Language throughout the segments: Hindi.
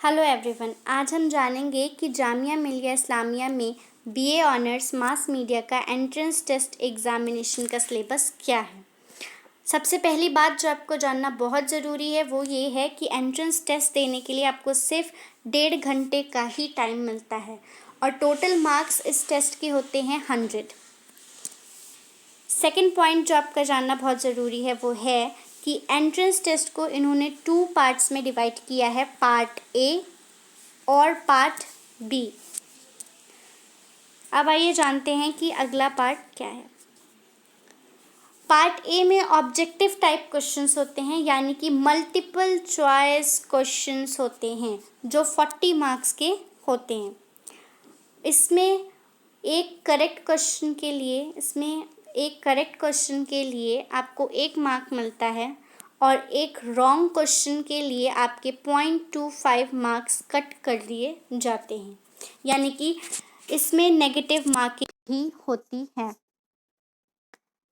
हेलो एवरीवन, आज हम जानेंगे कि जामिया मिलिया इस्लामिया में बीए ऑनर्स मास मीडिया का एंट्रेंस टेस्ट एग्ज़ामिनेशन का सिलेबस क्या है। सबसे पहली बात जो आपको जानना बहुत ज़रूरी है वो ये है कि एंट्रेंस टेस्ट देने के लिए आपको सिर्फ 1.5 घंटे का ही टाइम मिलता है और टोटल मार्क्स इस टेस्ट के होते हैं 100। सेकेंड पॉइंट जो आपका जानना बहुत ज़रूरी है वो है कि एंट्रेंस टेस्ट को इन्होंने 2 पार्ट्स में डिवाइड किया है, पार्ट ए और पार्ट बी। अब आइए जानते हैं कि अगला पार्ट क्या है। पार्ट ए में ऑब्जेक्टिव टाइप क्वेश्चंस होते हैं, यानी कि मल्टीपल चॉइस क्वेश्चंस होते हैं जो 40 मार्क्स के होते हैं। इसमें एक करेक्ट क्वेश्चन के लिए आपको 1 मार्क मिलता है और एक रॉन्ग क्वेश्चन के लिए आपके 0.25 मार्क्स कट कर लिए जाते हैं, यानी कि इसमें नेगेटिव मार्किंग भी होती है।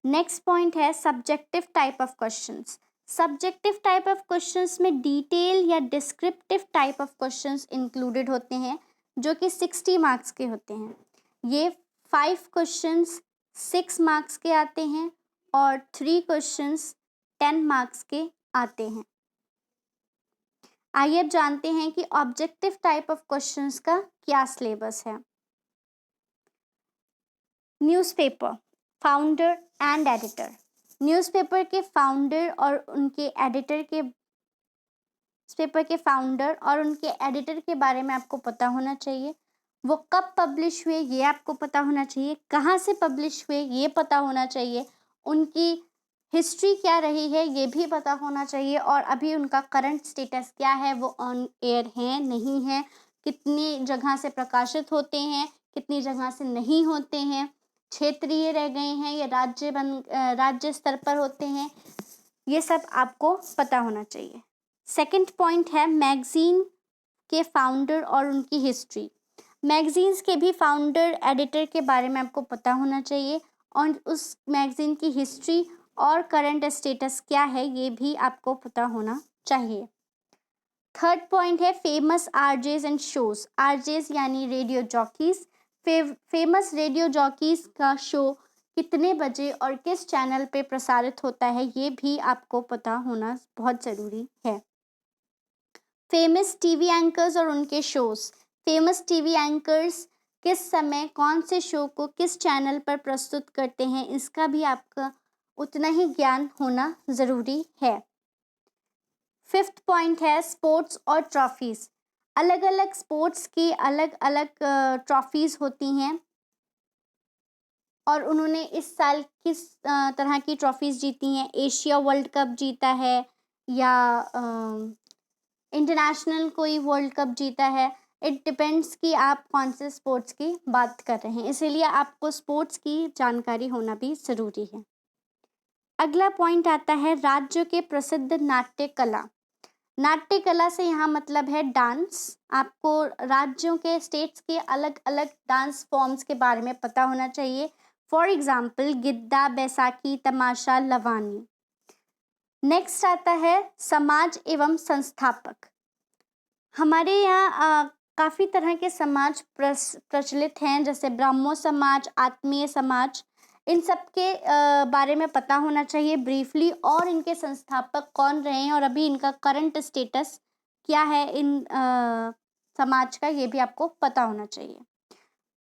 नेक्स्ट पॉइंट है subjective type of questions. Subjective type of questions में डिटेल या descriptive type of questions included होते हैं जो कि 60 मार्क्स के होते हैं। ये 5 क्वेश्चंस 6 मार्क्स के आते हैं और 3 क्वेश्चंस 10 मार्क्स के आते हैं। आइए अब जानते हैं कि ऑब्जेक्टिव टाइप ऑफ क्वेश्चंस का क्या सिलेबस है। Newspaper, founder and editor. Newspaper के फाउंडर और उनके एडिटर के बारे में आपको पता होना चाहिए। वो कब पब्लिश हुए ये आपको पता होना चाहिए, कहाँ से पब्लिश हुए ये पता होना चाहिए, उनकी हिस्ट्री क्या रही है ये भी पता होना चाहिए और अभी उनका करंट स्टेटस क्या है, वो ऑन एयर हैं नहीं है, कितनी जगह से प्रकाशित होते हैं, कितनी जगह से नहीं होते हैं, क्षेत्रीय रह गए हैं या राज्य स्तर पर होते हैं, ये सब आपको पता होना चाहिए। सेकंड पॉइंट है मैगजीन के फाउंडर और उनकी हिस्ट्री। मैगजीन्स के भी फाउंडर एडिटर के बारे में आपको पता होना चाहिए और उस मैगजीन की हिस्ट्री और करंट स्टेटस क्या है ये भी आपको पता होना चाहिए। थर्ड पॉइंट है famous RJs and shows. RJs यानी radio jockeys. Famous radio jockeys का शो कितने बजे और किस चैनल पे प्रसारित होता है ये भी आपको पता होना बहुत ज़रूरी है। फेमस टीवी एंकर्स और उनके शोज। फेमस टीवी एंकर्स किस समय कौन से शो को किस चैनल पर प्रस्तुत करते हैं इसका भी आपका उतना ही ज्ञान होना ज़रूरी है। फिफ्थ पॉइंट है स्पोर्ट्स और ट्रॉफीज़। अलग अलग स्पोर्ट्स की अलग अलग ट्रॉफीज़ होती हैं और उन्होंने इस साल किस तरह की ट्रॉफीज़ जीती हैं। एशिया वर्ल्ड कप जीता है या इंटरनेशनल कोई वर्ल्ड कप जीता है। इट डिपेंड्स कि आप कौन से स्पोर्ट्स की बात कर रहे हैं, इसीलिए आपको स्पोर्ट्स की जानकारी होना भी ज़रूरी है। अगला पॉइंट आता है राज्य के प्रसिद्ध नाट्य कला। नाट्य कला से यहाँ मतलब है डांस। आपको राज्यों के स्टेट्स के अलग अलग डांस फॉर्म्स के बारे में पता होना चाहिए। For example Giddha, Baisakhi, Tamasha, Lavani. Next आता है समाज एवं संस्थापक। हमारे यहाँ काफ़ी तरह के समाज प्रचलित हैं, जैसे ब्राह्मो समाज, आत्मीय समाज। इन सब के बारे में पता होना चाहिए ब्रीफली, और इनके संस्थापक कौन रहे हैं और अभी इनका करंट स्टेटस क्या है इन समाज का, ये भी आपको पता होना चाहिए।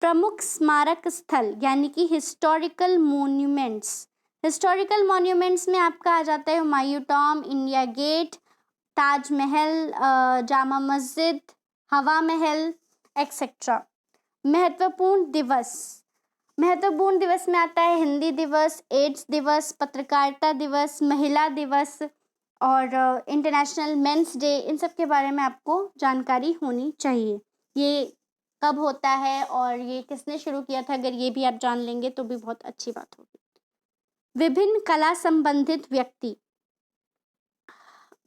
प्रमुख स्मारक स्थल यानी कि हिस्टोरिकल मोन्यूमेंट्स। हिस्टोरिकल मॉन्यूमेंट्स में आपका आ जाता है Humayun tomb, India gate, Taj Mahal, Jama Masjid, Hawa महल एक्सेट्रा। महत्वपूर्ण दिवस में आता है हिंदी दिवस, एड्स दिवस, पत्रकारिता दिवस, महिला दिवस और इंटरनेशनल मेंस डे। इन सब के बारे में आपको जानकारी होनी चाहिए। ये कब होता है और ये किसने शुरू किया था, अगर ये भी आप जान लेंगे तो भी बहुत अच्छी बात होगी। विभिन्न कला संबंधित व्यक्ति।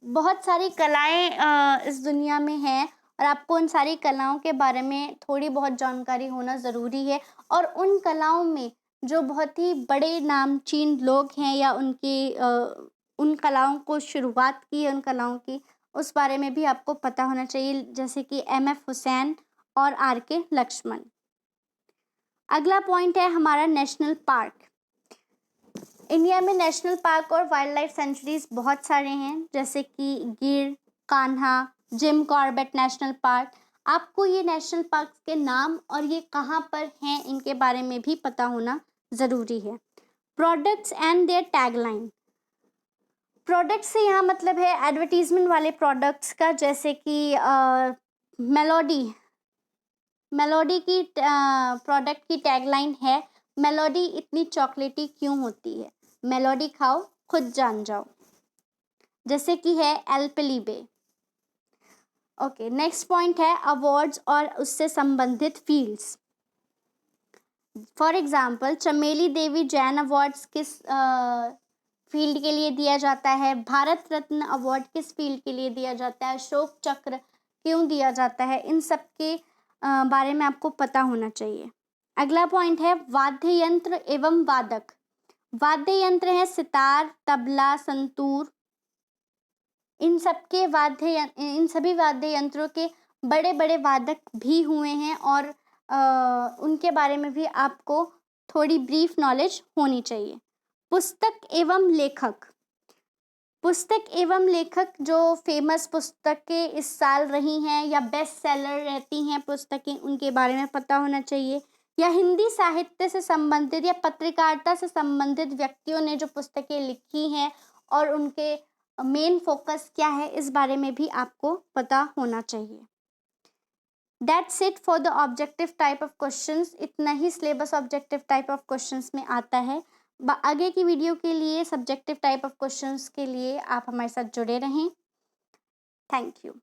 बहुत सारी कलाएं इस दुनिया में हैं और आपको उन सारी कलाओं के बारे में थोड़ी बहुत जानकारी होना ज़रूरी है। और उन कलाओं में जो बहुत ही बड़े नामचीन लोग हैं या उन कलाओं को शुरुआत की है, उन कलाओं की, उस बारे में भी आपको पता होना चाहिए, जैसे कि एम.एफ. हुसैन और आर.के. लक्ष्मण। अगला पॉइंट है हमारा नेशनल पार्क। इंडिया में नेशनल पार्क और वाइल्ड लाइफ सेंचुरीज बहुत सारे हैं, जैसे कि गिर, Kanha, Jim Corbett national park. आपको ये नेशनल पार्क के नाम और ये कहाँ पर हैं इनके बारे में भी पता होना ज़रूरी है। Products and their tagline. Products से यहाँ मतलब है एडवर्टीजमेंट वाले प्रोडक्ट्स का, जैसे कि मेलोडी की प्रोडक्ट की टैगलाइन है, मेलोडी इतनी चॉकलेटी क्यों होती है, मेलोडी खाओ खुद जान जाओ, जैसे कि है एल्पेलिबे। ओके, नेक्स्ट पॉइंट है अवार्ड्स और उससे संबंधित फील्ड्स। फॉर एग्जाम्पल चमेली देवी जैन अवार्ड्स किस फील्ड के लिए दिया जाता है, भारत रत्न अवार्ड किस फील्ड के लिए दिया जाता है, अशोक चक्र क्यों दिया जाता है, इन सब के बारे में आपको पता होना चाहिए। अगला पॉइंट है वाद्य यंत्र एवं वादक। वाद्य यंत्र है सितार, तबला, संतूर। इन सभी वाद्य यंत्रों के बड़े बड़े वादक भी हुए हैं और उनके बारे में भी आपको थोड़ी ब्रीफ नॉलेज होनी चाहिए। पुस्तक एवं लेखक। पुस्तक एवं लेखक जो फेमस पुस्तकें इस साल रही हैं या बेस्ट सेलर रहती हैं पुस्तकें, उनके बारे में पता होना चाहिए। या हिंदी साहित्य से संबंधित या पत्रकारिता से संबंधित व्यक्तियों ने जो पुस्तकें लिखी हैं और उनके मेन फोकस क्या है, इस बारे में भी आपको पता होना चाहिए। That's it for the objective type of questions। इतना ही syllabus objective type of questions में आता है। आगे की वीडियो के लिए सब्जेक्टिव टाइप ऑफ क्वेश्चंस के लिए आप हमारे साथ जुड़े रहें। Thank you.